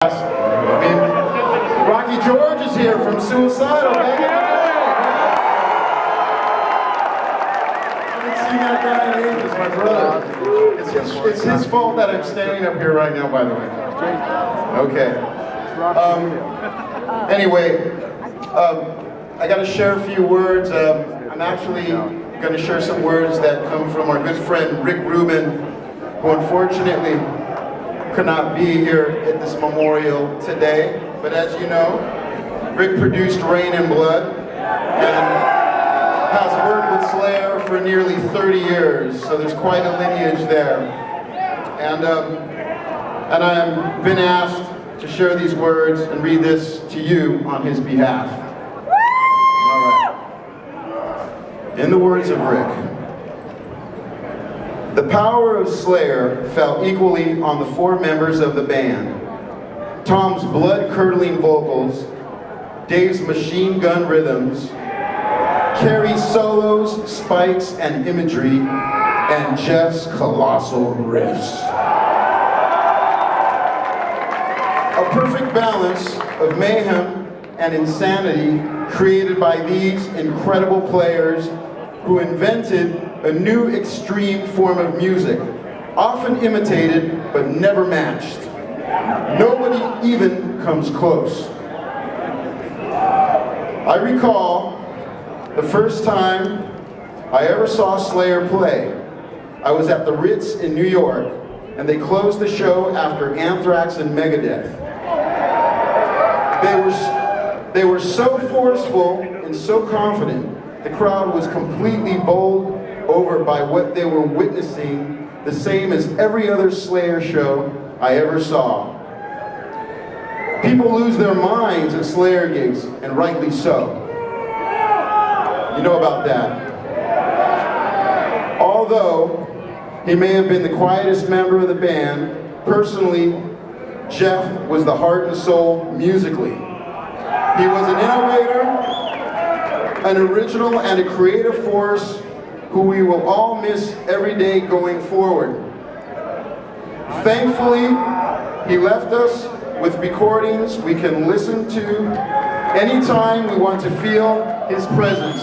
I mean, Rocky George is here from Suicidal. I haven't seen that guy in ages, my brother. It's his fault that I'm standing up here right now, by the way. Okay. Anyway, I got to share a few words. I'm actually going to share some words that come from our good friend Rick Rubin, who unfortunately could not be here at this memorial today. But as you know, Rick produced Rain and Blood and has worked with Slayer for nearly 30 years, so there's quite a lineage there. And I've been asked to share these words and read this to you on his behalf. All right. In the words of Rick, the power of Slayer fell equally on the four members of the band. Tom's blood-curdling vocals, Dave's machine gun rhythms, Kerry's solos, spikes, and imagery, and Jeff's colossal riffs. A perfect balance of mayhem and insanity created by these incredible players who invented a new extreme form of music, often imitated but never matched. Nobody even comes close. I recall the first time I ever saw Slayer play. I was at the Ritz in New York, and they closed the show after Anthrax and Megadeth. They were so forceful and so confident, the crowd was completely bowled over by what they were witnessing, the same as every other Slayer show I ever saw. People lose their minds at Slayer gigs, and rightly so. You know about that. Although he may have been the quietest member of the band, personally, Jeff was the heart and soul musically. He was an innovator, an original, and a creative force who we will all miss every day going forward. Thankfully, he left us with recordings we can listen to anytime we want to feel his presence.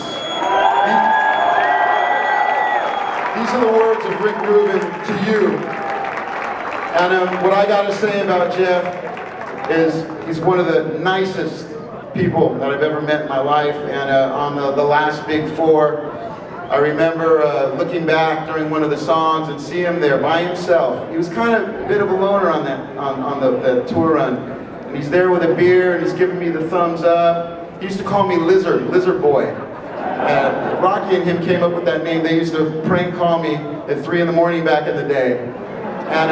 These are the words of Rick Rubin to you. And what I got to say about Jeff is he's one of the nicest people that I've ever met in my life. And on the last Big Four, I remember looking back during one of the songs and see him there by himself. He was kind of a bit of a loner on the tour run. And he's there with a beer and he's giving me the thumbs up. He used to call me Lizard Boy. Rocky and him came up with that name. They used to prank call me at 3 in the morning back in the day. And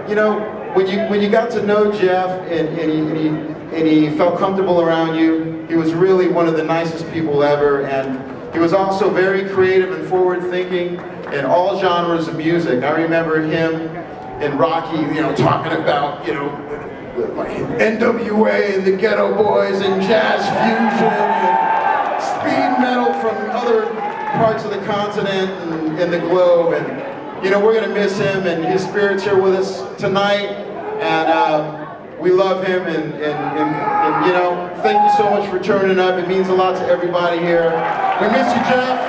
you know, when you got to know Jeff and he felt comfortable around you, he was really one of the nicest people ever. And he was also very creative and forward-thinking in all genres of music. I remember him and Rocky, talking about, like NWA and the Ghetto Boys and jazz fusion and speed metal from other parts of the continent and the globe. And, we're going to miss him, and his spirit's here with us tonight. And we love him, and thank you so much for turning up. It means a lot to everybody here. We miss you, Jeff.